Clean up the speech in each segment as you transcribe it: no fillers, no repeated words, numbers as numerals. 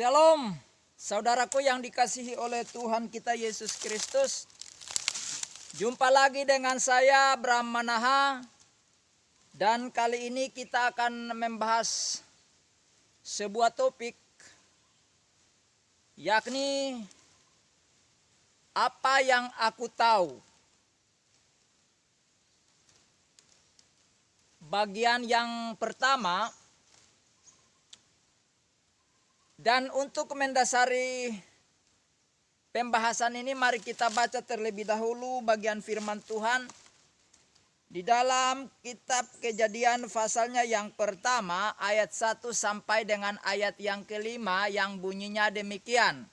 Shalom, saudaraku yang dikasihi oleh Tuhan kita Yesus Kristus. Jumpa lagi dengan saya, Bram Manaha. Dan kali ini kita akan membahas sebuah topik, yakni apa yang aku tahu. Bagian yang pertama, dan untuk mendasari pembahasan ini, mari kita baca terlebih dahulu bagian firman Tuhan di dalam kitab Kejadian pasalnya yang pertama ayat 1 sampai dengan ayat yang kelima, yang bunyinya demikian.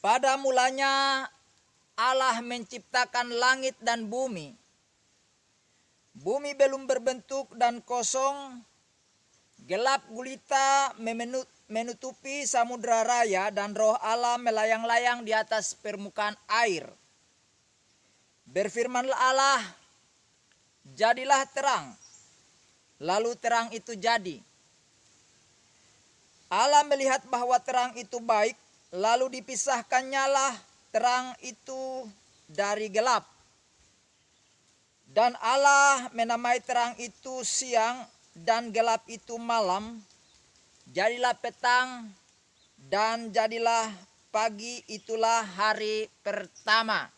Pada mulanya Allah menciptakan langit dan bumi. Bumi belum berbentuk dan kosong, gelap gulita menutupi samudra raya, dan roh Allah melayang-layang di atas permukaan air. Berfirmanlah Allah, jadilah terang. Lalu terang itu jadi. Allah melihat bahwa terang itu baik, lalu dipisahkannyalah terang itu dari gelap. Dan Allah menamai terang itu siang, dan gelap itu malam. Jadilah petang dan jadilah pagi, itulah hari pertama.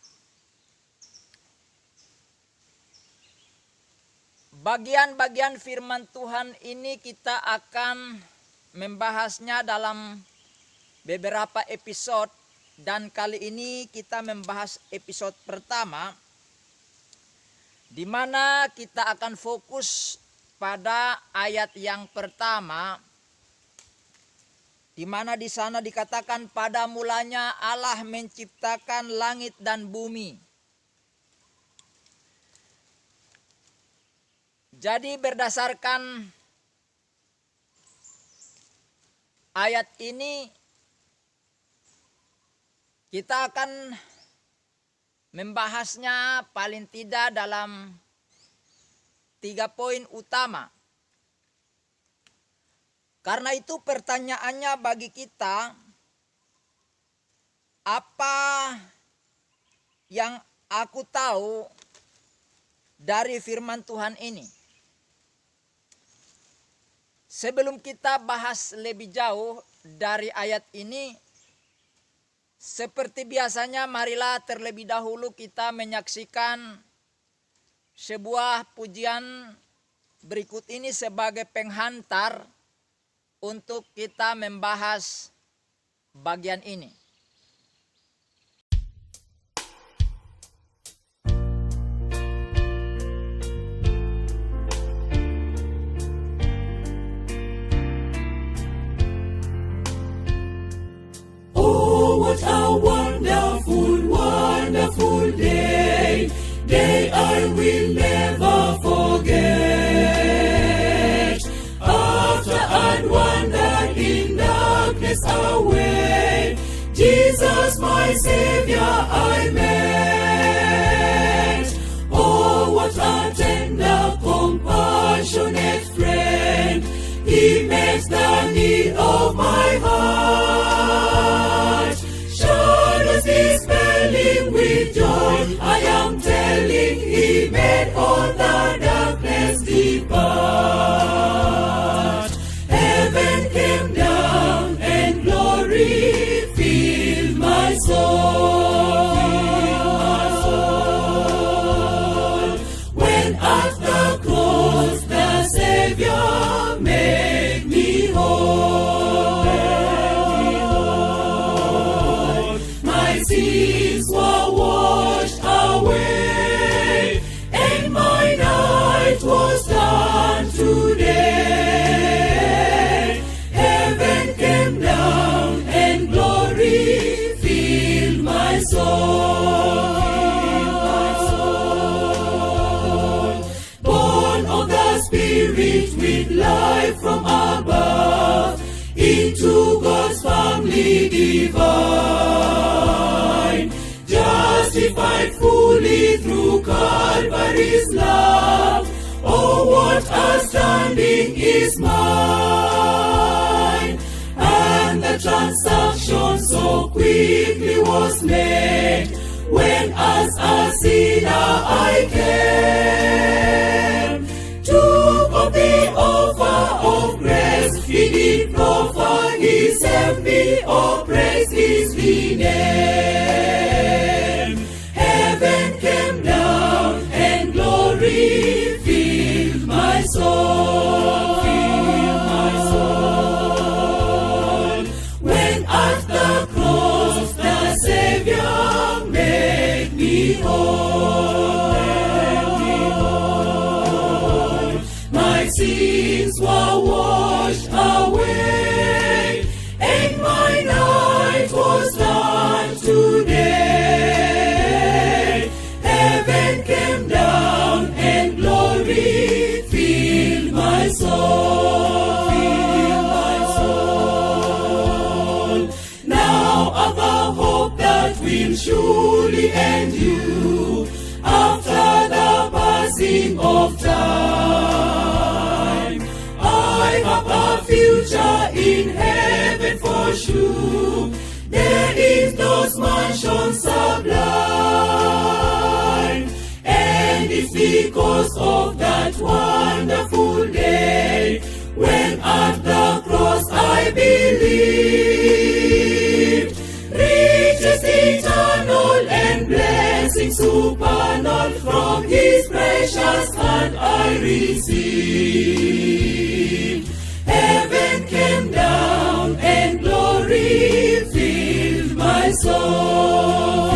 Bagian-bagian firman Tuhan ini kita akan membahasnya dalam beberapa episode, dan kali ini kita membahas episode pertama, di mana kita akan fokus pada ayat yang pertama, di mana di sana dikatakan pada mulanya Allah menciptakan langit dan bumi. Jadi berdasarkan ayat ini, kita akan membahasnya paling tidak dalam 3 poin utama. Karena itu pertanyaannya bagi kita, apa yang aku tahu dari firman Tuhan ini? Sebelum kita bahas lebih jauh dari ayat ini, seperti biasanya marilah terlebih dahulu kita menyaksikan sebuah pujian berikut ini sebagai penghantar untuk kita membahas bagian ini. Oh, what a wonderful, wonderful day. Day I will never forget. After I'd wandered in darkness away, Jesus my Savior I met. Oh, what a tender, compassionate friend. He met the need of my heart. Shadows dispelling with joy, I am telling, He made all the darkness depart. Heaven came down and glory filled my soul. When at the cross the Savior made me whole. My sins were washed away, and my night was done today. Heaven came down and glory filled my soul. Born of the Spirit with life from above, into God's family divine. Justified fully through Calvary's love. Oh, what a standing is mine. the transaction so quickly was made, when as a sinner I came, took of the offer of grace, he did proffer, he saved me, oh praise his name. Heaven came down and glory filled my soul, when at the cross the Savior made me whole, my sins were washed away, and my night was done today. Heaven came down and glory filled my soul, Now other hope that will surely endure after the passing of time. I have a future in heaven for sure. There is those mansions sublime, and it's because of that wonderful day when at the cross I believed. Riches eternal and blessings supernal from his precious hand I received. Heaven came down and glory filled my soul,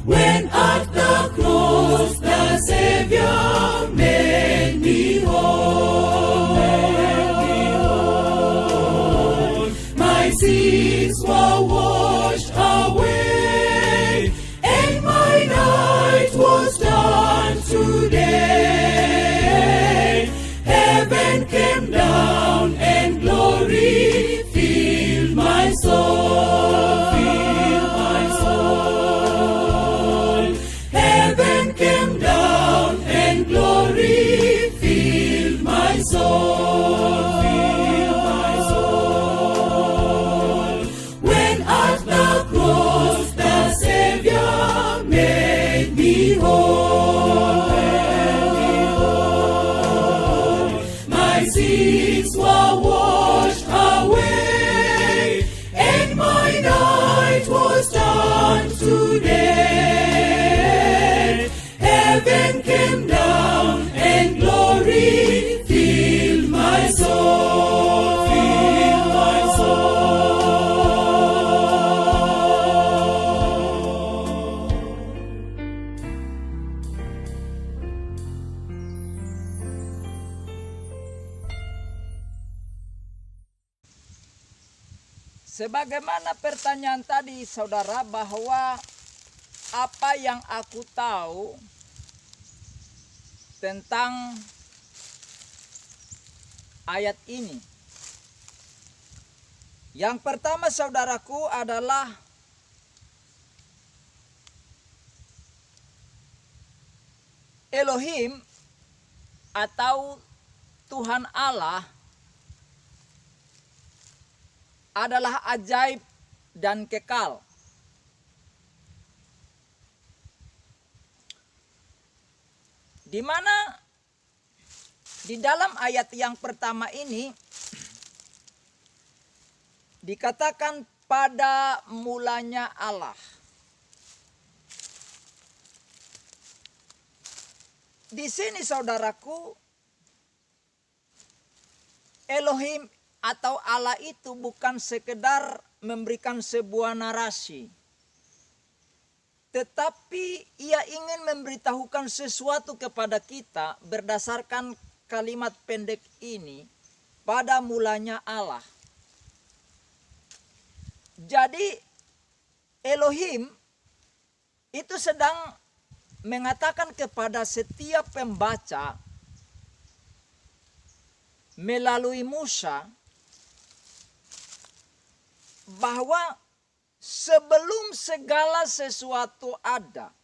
when at the cross the Savior made me whole. My sins were washed away, and my night was done today. Heaven came down and glory filled my soul, Heaven came down and glory filled my soul, when at the cross the Savior made me whole. My sins were washed away, and my night was done today. Heaven came down and glory filled my soul, Sebagaimana pertanyaan tadi saudara, bahwa apa yang aku tahu tentang ayat ini. Yang pertama saudaraku adalah Elohim atau Tuhan Allah adalah ajaib dan kekal. Di mana di dalam ayat yang pertama ini dikatakan pada mulanya Allah. Di sini saudaraku, Elohim atau Allah itu bukan sekedar memberikan sebuah narasi, tetapi ia ingin memberitahukan sesuatu kepada kita berdasarkan kalimat pendek ini, pada mulanya Allah. Jadi Elohim itu sedang mengatakan kepada setiap pembaca melalui Musa bahwa sebelum segala sesuatu ada,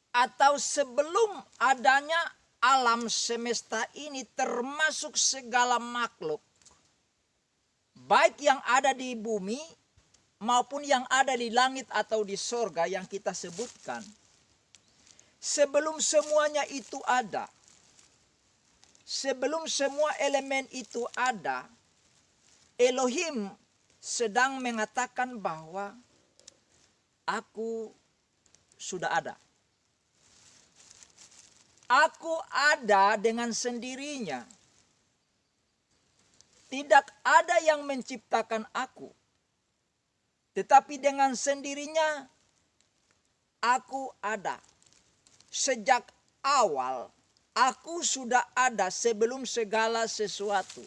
atau sebelum adanya alam semesta ini termasuk segala makhluk, baik yang ada di bumi maupun yang ada di langit atau di sorga yang kita sebutkan. Sebelum semuanya itu ada, sebelum semua elemen itu ada, Elohim sedang mengatakan bahwa aku sudah ada. Aku ada dengan sendirinya. Tidak ada yang menciptakan aku. Tetapi dengan sendirinya aku ada. Sejak awal aku sudah ada sebelum segala sesuatu.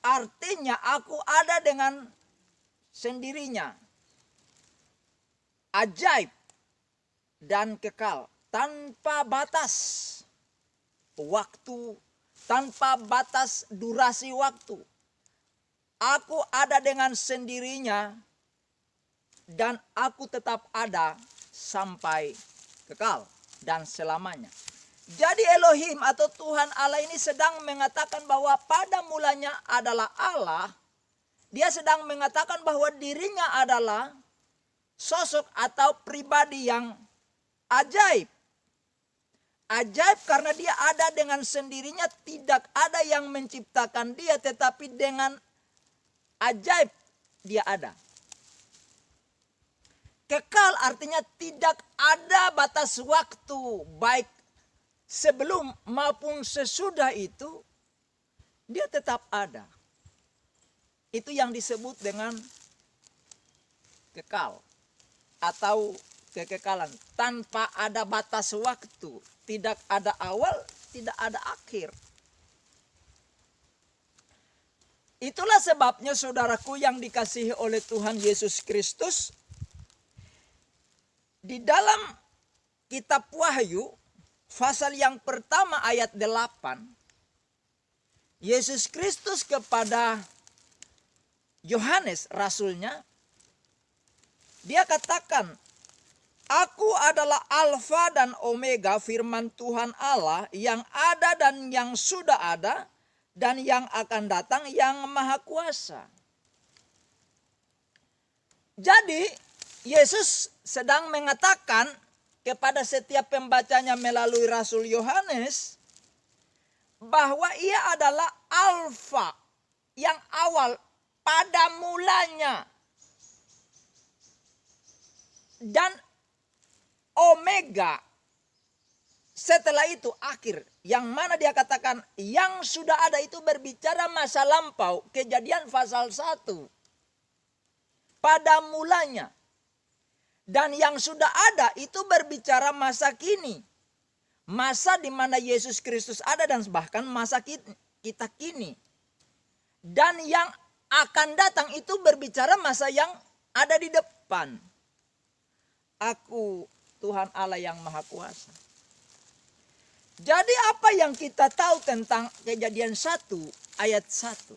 Artinya aku ada dengan sendirinya. Ajaib dan kekal. Tanpa batas waktu, tanpa batas durasi waktu. Aku ada dengan sendirinya dan aku tetap ada sampai kekal dan selamanya. Jadi Elohim atau Tuhan Allah ini sedang mengatakan bahwa pada mulanya adalah Allah. Dia sedang mengatakan bahwa dirinya adalah sosok atau pribadi yang ajaib. Ajaib karena dia ada dengan sendirinya, tidak ada yang menciptakan dia, tetapi dengan ajaib dia ada. Kekal artinya tidak ada batas waktu, baik sebelum maupun sesudah itu, dia tetap ada. Itu yang disebut dengan kekal atau kekekalan, tanpa ada batas waktu, tidak ada awal, tidak ada akhir. Itulah sebabnya saudaraku yang dikasihi oleh Tuhan Yesus Kristus, di dalam kitab Wahyu pasal yang pertama ayat 8, Yesus Kristus kepada Yohanes rasulnya, dia katakan, aku adalah Alfa dan Omega, firman Tuhan Allah yang ada dan yang sudah ada dan yang akan datang, yang maha kuasa. Jadi Yesus sedang mengatakan kepada setiap pembacanya melalui Rasul Yohanes bahwa ia adalah Alfa yang awal pada mulanya dan Omega setelah itu akhir, yang mana dia katakan yang sudah ada itu berbicara masa lampau, Kejadian pasal 1 pada mulanya, dan yang sudah ada itu berbicara masa kini, masa di mana Yesus Kristus ada dan bahkan masa kita kini, dan yang akan datang itu berbicara masa yang ada di depan. Aku Tuhan Allah yang maha kuasa. Jadi apa yang kita tahu tentang Kejadian 1 ayat 1?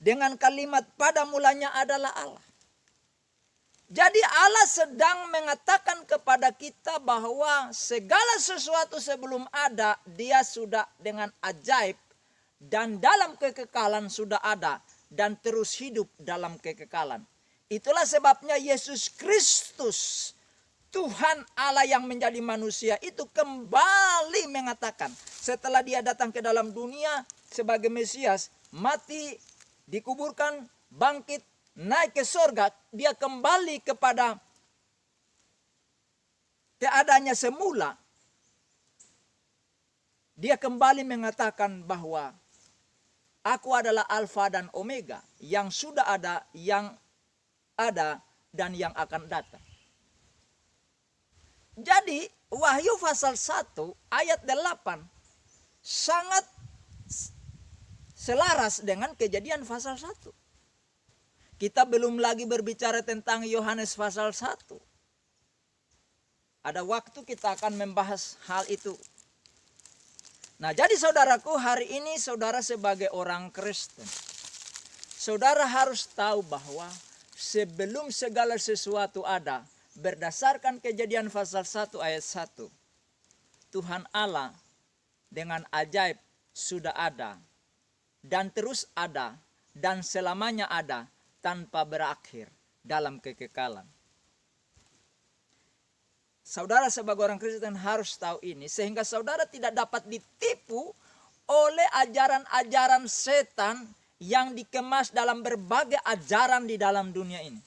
Dengan kalimat pada mulanya adalah Allah. Jadi Allah sedang mengatakan kepada kita bahwa segala sesuatu sebelum ada, dia sudah dengan ajaib dan dalam kekekalan sudah ada dan terus hidup dalam kekekalan. Itulah sebabnya Yesus Kristus, Tuhan Allah yang menjadi manusia itu kembali mengatakan setelah dia datang ke dalam dunia sebagai Mesias, mati, dikuburkan, bangkit, naik ke sorga, dia kembali kepada keadaannya semula. Dia kembali mengatakan bahwa aku adalah Alfa dan Omega, yang sudah ada, yang ada, dan yang akan datang. Jadi Wahyu pasal 1 ayat 8 sangat selaras dengan Kejadian pasal 1. Kita belum lagi berbicara tentang Yohanes pasal 1. Ada waktu kita akan membahas hal itu. Nah, jadi saudaraku, hari ini saudara sebagai orang Kristen, saudara harus tahu bahwa sebelum segala sesuatu ada, berdasarkan Kejadian pasal 1 ayat 1, Tuhan Allah dengan ajaib sudah ada dan terus ada dan selamanya ada tanpa berakhir dalam kekekalan. Saudara sebagai orang Kristen harus tahu ini sehingga saudara tidak dapat ditipu oleh ajaran-ajaran setan yang dikemas dalam berbagai ajaran di dalam dunia ini.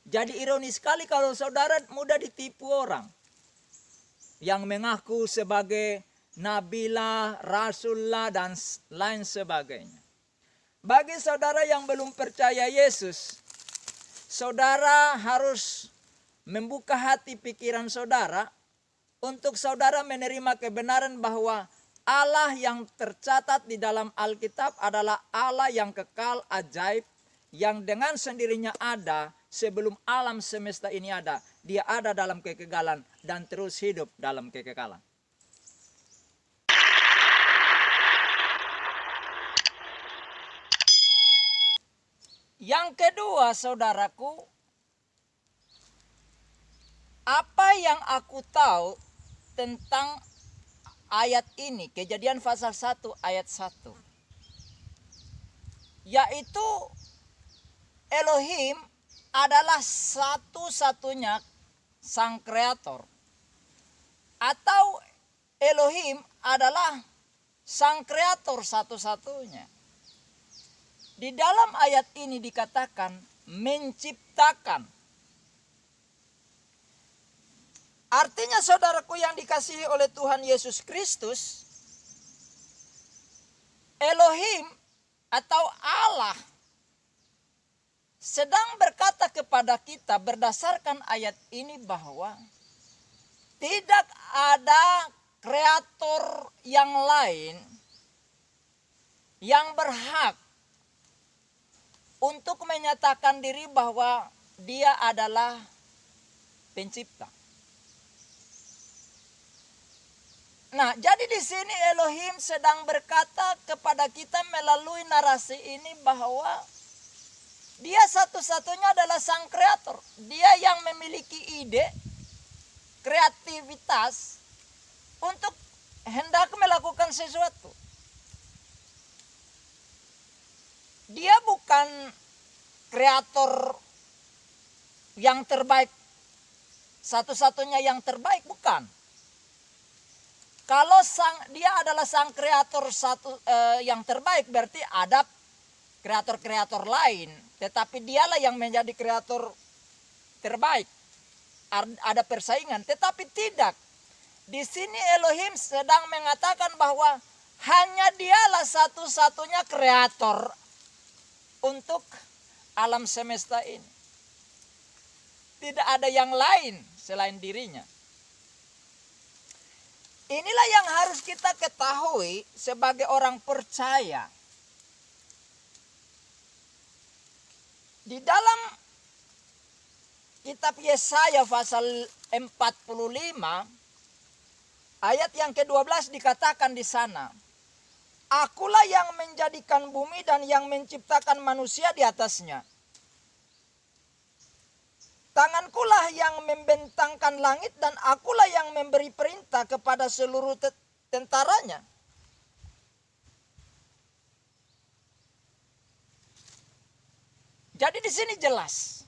Jadi ironis sekali kalau saudara mudah ditipu orang yang mengaku sebagai nabilah, rasulullah, dan lain sebagainya. Bagi saudara yang belum percaya Yesus, saudara harus membuka hati pikiran saudara untuk saudara menerima kebenaran bahwa Allah yang tercatat di dalam Alkitab adalah Allah yang kekal, ajaib, yang dengan sendirinya ada sebelum alam semesta ini ada. Dia ada dalam kekekalan dan terus hidup dalam kekekalan. Yang kedua, saudaraku, apa yang aku tahu tentang ayat ini, Kejadian pasal 1 ayat 1. Yaitu Elohim adalah satu-satunya sang kreator. Atau Elohim adalah sang kreator satu-satunya. Di dalam ayat ini dikatakan menciptakan. Artinya saudaraku yang dikasihi oleh Tuhan Yesus Kristus, Elohim atau Allah sedang berkata kepada kita berdasarkan ayat ini bahwa tidak ada kreator yang lain yang berhak untuk menyatakan diri bahwa dia adalah pencipta. Nah, jadi di sini Elohim sedang berkata kepada kita melalui narasi ini bahwa dia satu-satunya adalah sang kreator. Dia yang memiliki ide, kreativitas untuk hendak melakukan sesuatu. Dia bukan kreator yang terbaik, satu-satunya yang terbaik, bukan. Kalau dia adalah sang kreator yang terbaik, berarti ada kreator-kreator lain. Tetapi dialah yang menjadi kreator terbaik. Ada persaingan, tetapi tidak. Di sini Elohim sedang mengatakan bahwa hanya dialah satu-satunya kreator untuk alam semesta ini. Tidak ada yang lain selain dirinya. Inilah yang harus kita ketahui sebagai orang percaya. Di dalam kitab Yesaya pasal 45 ayat yang ke-12 dikatakan di sana, Akulah yang menjadikan bumi dan yang menciptakan manusia di atasnya. Tangankulah yang membentangkan langit dan akulah yang memberi perintah kepada seluruh tentaranya. Jadi di sini jelas.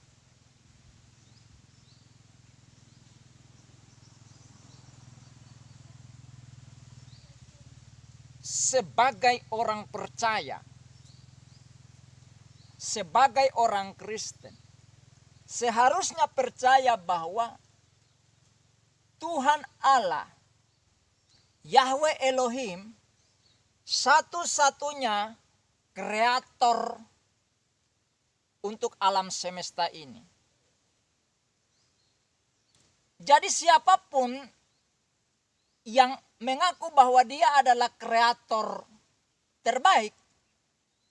Sebagai orang percaya, sebagai orang Kristen, seharusnya percaya bahwa Tuhan Allah, Yahweh Elohim, satu-satunya kreator untuk alam semesta ini. Jadi siapapun yang mengaku bahwa dia adalah kreator terbaik,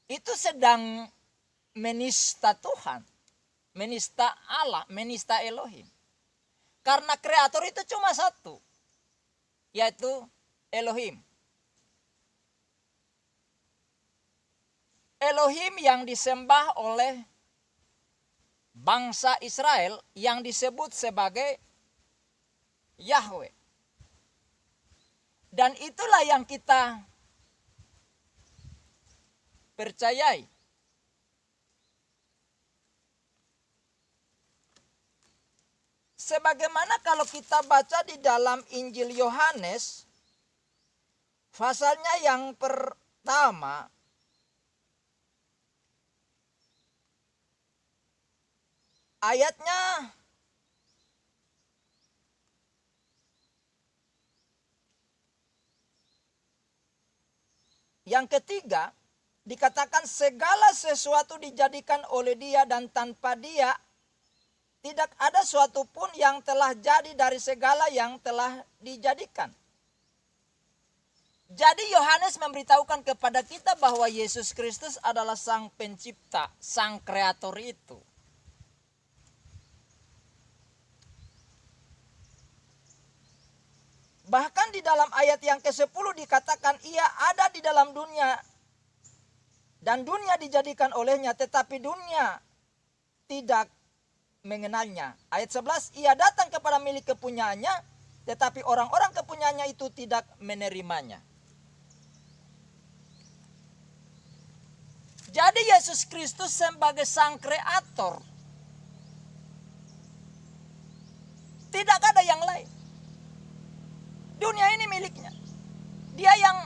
itu sedang menista Tuhan. Menista Allah, menista Elohim. Karena kreator itu cuma satu, yaitu Elohim. Elohim yang disembah oleh bangsa Israel yang disebut sebagai Yahweh. Dan itulah yang kita percayai. Sebagaimana kalau kita baca di dalam Injil Yohanes, pasalnya yang pertama, ayatnya yang ketiga, dikatakan segala sesuatu dijadikan oleh Dia dan tanpa Dia tidak ada suatu pun yang telah jadi dari segala yang telah dijadikan. Jadi Yohanes memberitahukan kepada kita bahwa Yesus Kristus adalah Sang Pencipta, Sang Kreator itu. Bahkan di dalam ayat yang ke-10 dikatakan ia ada di dalam dunia dan dunia dijadikan olehnya, tetapi dunia tidak mengenalnya. Ayat 11, ia datang kepada milik kepunyaannya, tetapi orang-orang kepunyaannya itu tidak menerimanya. Jadi Yesus Kristus sebagai Sang Kreator, tidak ada yang lain. Dunia ini miliknya. Dia yang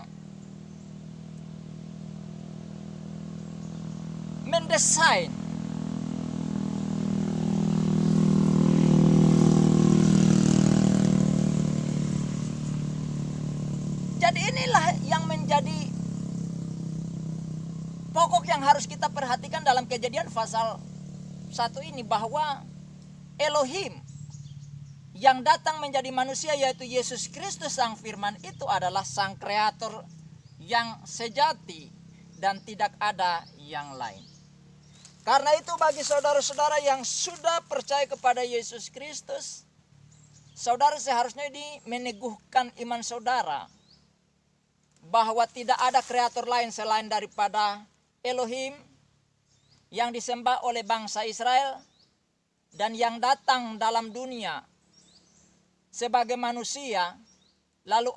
mendesain. Jadi inilah yang menjadi pokok yang harus kita perhatikan dalam Kejadian pasal 1 ini, bahwa Elohim yang datang menjadi manusia yaitu Yesus Kristus Sang Firman itu adalah Sang Kreator yang sejati dan tidak ada yang lain. Karena itu bagi saudara-saudara yang sudah percaya kepada Yesus Kristus, saudara seharusnya meneguhkan iman saudara bahwa tidak ada kreator lain selain daripada Elohim yang disembah oleh bangsa Israel dan yang datang dalam dunia sebagai manusia. Lalu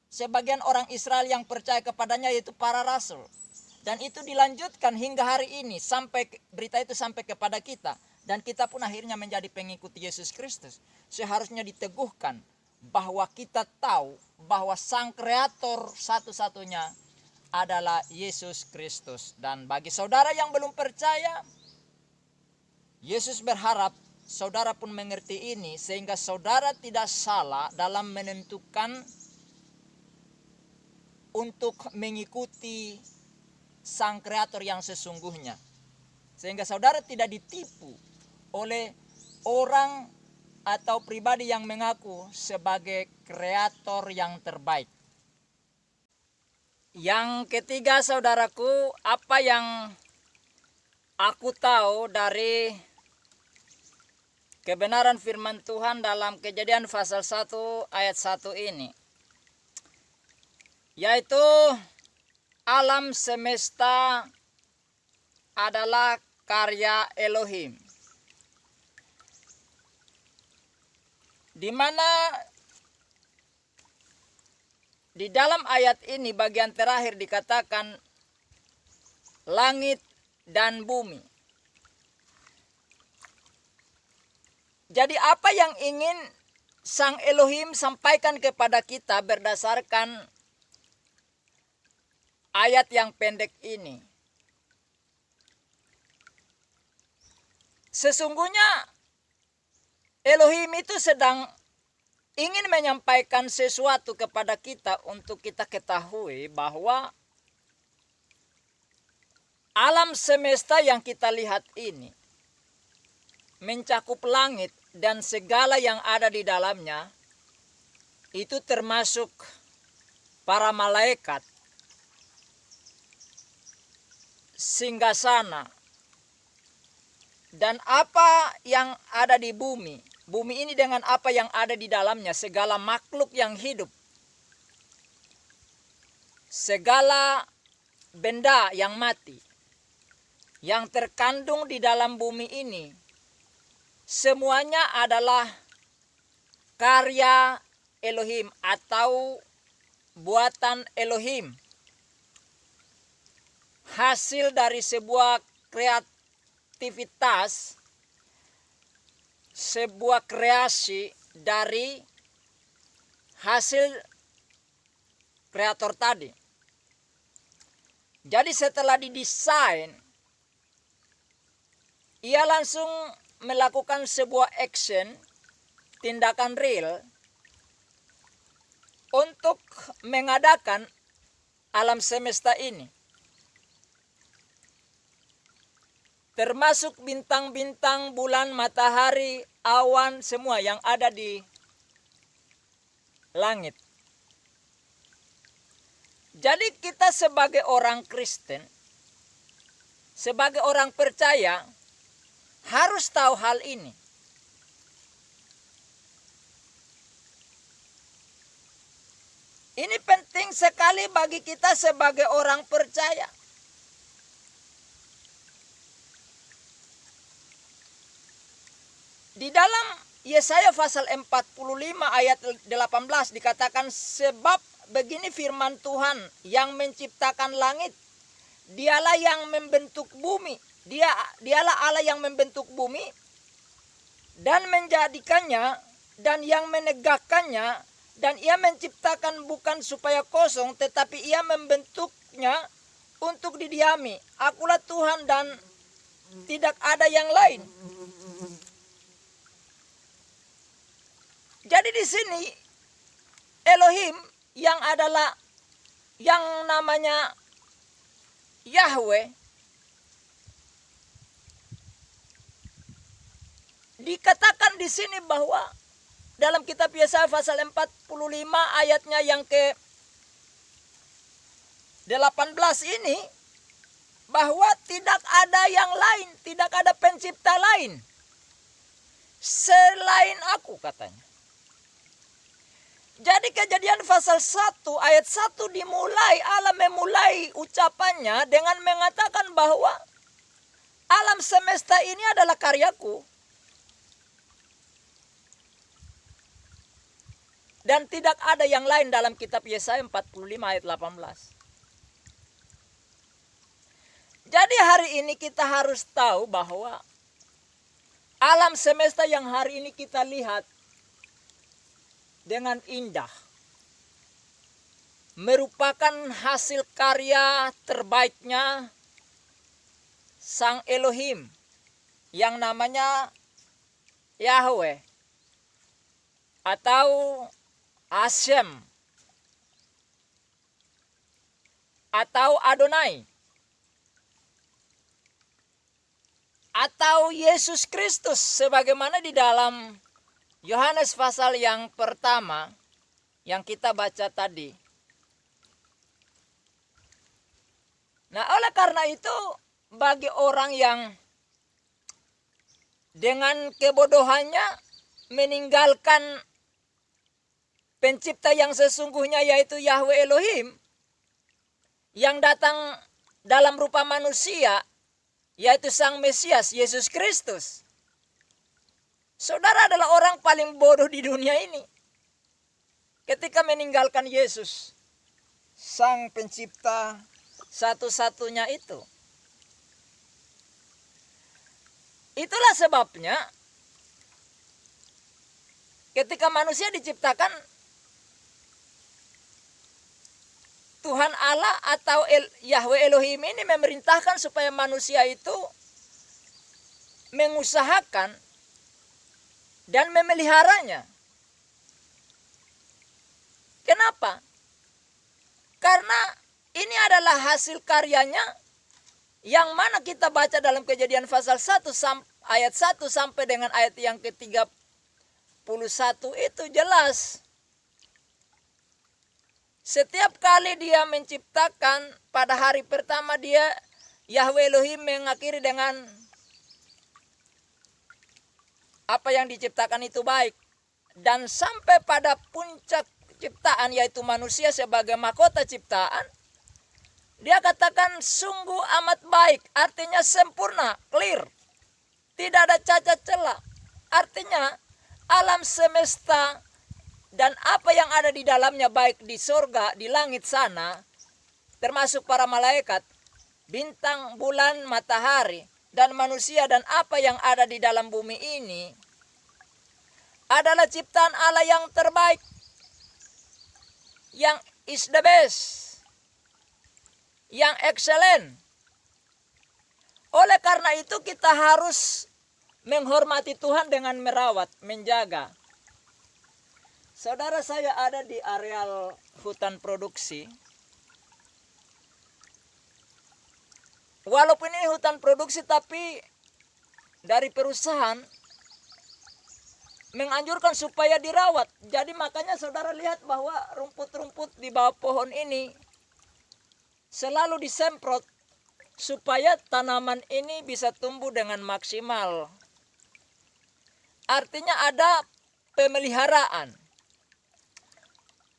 sebagian orang Israel yang percaya kepadanya yaitu para rasul. Dan itu dilanjutkan hingga hari ini sampai berita itu sampai kepada kita. Dan kita pun akhirnya menjadi pengikut Yesus Kristus. Seharusnya diteguhkan bahwa kita tahu bahwa Sang Kreator satu-satunya adalah Yesus Kristus. Dan bagi saudara yang belum percaya, Yesus berharap saudara pun mengerti ini sehingga saudara tidak salah dalam menentukan untuk mengikuti Sang Kreator yang sesungguhnya. Sehingga saudara tidak ditipu oleh orang atau pribadi yang mengaku sebagai kreator yang terbaik. Yang ketiga saudaraku, apa yang aku tahu dari kebenaran firman Tuhan dalam Kejadian pasal 1 ayat 1 ini, yaitu alam semesta adalah karya Elohim. Di mana di dalam ayat ini bagian terakhir dikatakan langit dan bumi. Jadi apa yang ingin Sang Elohim sampaikan kepada kita berdasarkan ayat yang pendek ini? Sesungguhnya Elohim itu sedang ingin menyampaikan sesuatu kepada kita untuk kita ketahui bahwa alam semesta yang kita lihat ini mencakup langit dan segala yang ada di dalamnya, itu termasuk para malaikat, singgasana, dan apa yang ada di bumi. Bumi ini dengan apa yang ada di dalamnya, segala makhluk yang hidup, segala benda yang mati, yang terkandung di dalam bumi ini, semuanya adalah karya Elohim atau buatan Elohim. Hasil dari sebuah kreativitas, sebuah kreasi dari hasil kreator tadi. Jadi setelah didesain, ia langsung melakukan sebuah action, tindakan real, untuk mengadakan alam semesta ini. Termasuk bintang-bintang, bulan, matahari, awan, semua yang ada di langit. Jadi kita sebagai orang Kristen, sebagai orang percaya, harus tahu hal ini. Ini penting sekali bagi kita sebagai orang percaya. Di dalam Yesaya pasal 45 ayat 18 dikatakan, sebab begini firman Tuhan yang menciptakan langit, dialah yang membentuk bumi, dialah Allah yang membentuk bumi dan menjadikannya dan yang menegakkannya, dan ia menciptakan bukan supaya kosong, tetapi ia membentuknya untuk didiami. Akulah Tuhan dan tidak ada yang lain. Jadi di sini Elohim yang adalah yang namanya Yahweh dikatakan di sini bahwa dalam kitab Yesaya pasal 45 ayatnya yang ke-18 ini, bahwa tidak ada yang lain, tidak ada pencipta lain selain aku, katanya. Jadi Kejadian pasal 1 ayat 1 dimulai, Allah memulai ucapannya dengan mengatakan bahwa alam semesta ini adalah karyaku. Dan tidak ada yang lain dalam kitab Yesaya 45 ayat 18. Jadi hari ini kita harus tahu bahwa alam semesta yang hari ini kita lihat dengan indah merupakan hasil karya terbaiknya Sang Elohim yang namanya Yahweh atau Hashem atau Adonai atau Yesus Kristus, sebagaimana di dalam Yohanes pasal yang pertama yang kita baca tadi. Nah, oleh karena itu bagi orang yang dengan kebodohannya meninggalkan pencipta yang sesungguhnya, yaitu Yahweh Elohim, yang datang dalam rupa manusia, yaitu Sang Mesias, Yesus Kristus. Saudara adalah orang paling bodoh di dunia ini ketika meninggalkan Yesus, Sang Pencipta satu-satunya itu. Itulah sebabnya ketika manusia diciptakan, Tuhan Allah atau Yahweh Elohim ini memerintahkan supaya manusia itu mengusahakan dan memeliharanya. Kenapa? Karena ini adalah hasil karyanya, yang mana kita baca dalam Kejadian pasal 1 ayat 1 sampai dengan ayat yang ke-31 itu jelas. Setiap kali dia menciptakan, pada hari pertama Yahweh Elohim mengakhiri dengan apa yang diciptakan itu baik. Dan sampai pada puncak ciptaan, yaitu manusia sebagai mahkota ciptaan, dia katakan sungguh amat baik, artinya sempurna, clear, tidak ada cacat celah. Artinya alam semesta dan apa yang ada di dalamnya baik di surga, di langit sana, termasuk para malaikat, bintang, bulan, matahari, dan manusia dan apa yang ada di dalam bumi ini adalah ciptaan Allah yang terbaik, yang is the best, yang excellent. Oleh karena itu kita harus menghormati Tuhan dengan merawat, menjaga. Saudara, saya ada di areal hutan produksi. Walaupun ini hutan produksi, tapi dari perusahaan menganjurkan supaya dirawat. Jadi makanya saudara lihat bahwa rumput-rumput di bawah pohon ini selalu disemprot supaya tanaman ini bisa tumbuh dengan maksimal. Artinya ada pemeliharaan,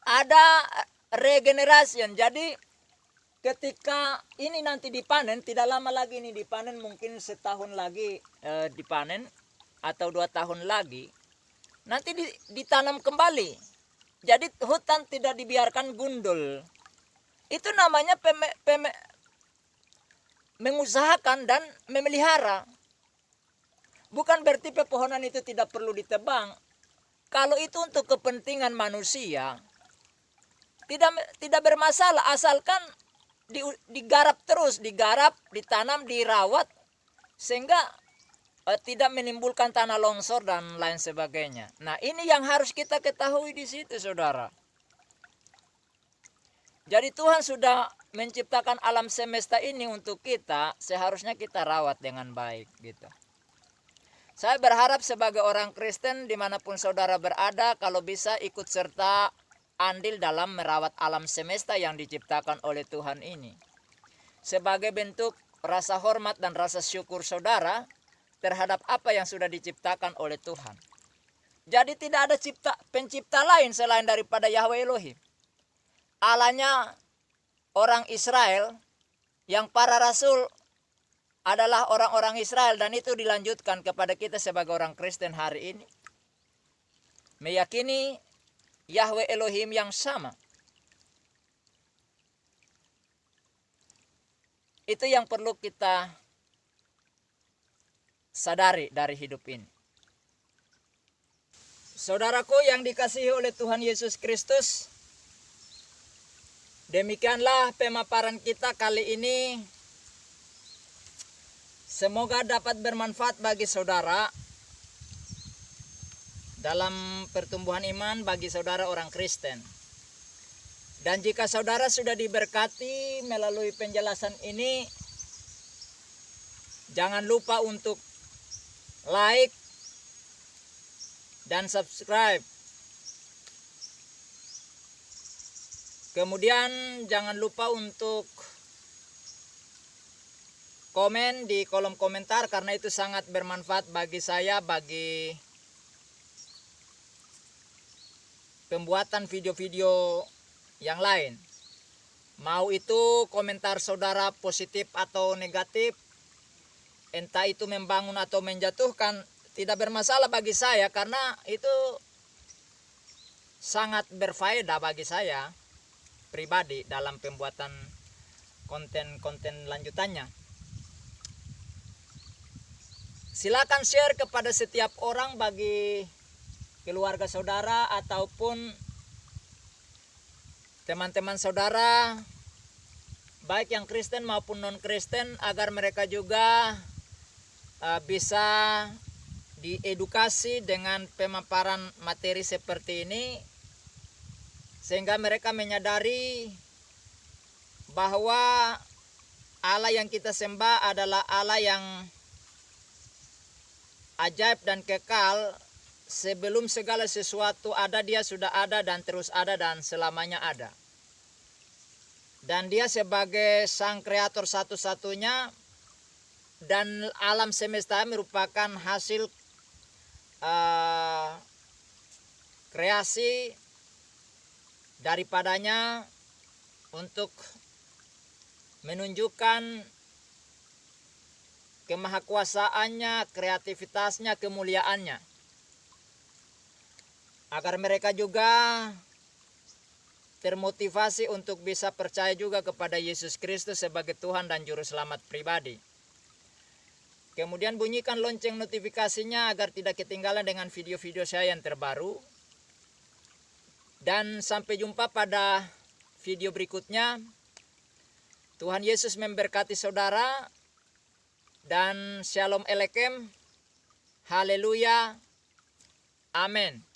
ada regenerasi. Jadi ketika ini nanti dipanen, tidak lama lagi ini dipanen, mungkin setahun lagi dipanen atau 2 tahun lagi, nanti ditanam kembali. Jadi hutan tidak dibiarkan gundul. Itu namanya mengusahakan dan memelihara. Bukan berarti pepohonan itu tidak perlu ditebang. Kalau itu untuk kepentingan manusia, tidak bermasalah, asalkan digarap terus, ditanam, dirawat, sehingga tidak menimbulkan tanah longsor dan lain sebagainya. Nah, ini yang harus kita ketahui di situ, saudara. Jadi Tuhan sudah menciptakan alam semesta ini untuk kita, seharusnya kita rawat dengan baik, gitu. Saya berharap sebagai orang Kristen dimanapun saudara berada, kalau bisa ikut serta andil dalam merawat alam semesta yang diciptakan oleh Tuhan ini. Sebagai bentuk rasa hormat dan rasa syukur saudara terhadap apa yang sudah diciptakan oleh Tuhan. Jadi tidak ada pencipta lain selain daripada Yahweh Elohim. Allahnya orang Israel, yang para rasul adalah orang-orang Israel, dan itu dilanjutkan kepada kita sebagai orang Kristen hari ini. Meyakini Yahweh Elohim yang sama. Itu yang perlu kita sadari dari hidup ini. Saudaraku yang dikasihi oleh Tuhan Yesus Kristus, demikianlah pemaparan kita kali ini. Semoga dapat bermanfaat bagi saudara dalam pertumbuhan iman bagi saudara orang Kristen. Dan jika saudara sudah diberkati melalui penjelasan ini, jangan lupa untuk like dan subscribe. Kemudian jangan lupa untuk komen di kolom komentar, karena itu sangat bermanfaat bagi saya, bagi pembuatan video-video yang lain. Mau itu komentar saudara positif atau negatif, entah itu membangun atau menjatuhkan, tidak bermasalah bagi saya, karena itu sangat berfaedah bagi saya pribadi dalam pembuatan konten-konten lanjutannya. Silakan share kepada setiap orang, bagi keluarga saudara ataupun teman-teman saudara, baik yang Kristen maupun non-Kristen, agar mereka juga bisa diedukasi dengan pemaparan materi seperti ini, sehingga mereka menyadari bahwa Allah yang kita sembah adalah Allah yang ajaib dan kekal. Sebelum segala sesuatu ada, dia sudah ada dan terus ada dan selamanya ada. Dan dia sebagai sang kreator satu-satunya, dan alam semesta merupakan hasil kreasi daripadanya untuk menunjukkan kemahakuasaannya, kreativitasnya, kemuliaannya. agar mereka juga termotivasi untuk bisa percaya juga kepada Yesus Kristus sebagai Tuhan dan Juru Selamat pribadi. Kemudian bunyikan lonceng notifikasinya agar tidak ketinggalan dengan video-video saya yang terbaru. Dan sampai jumpa pada video berikutnya. Tuhan Yesus memberkati saudara. Dan Shalom Aleichem. Haleluya. Amin.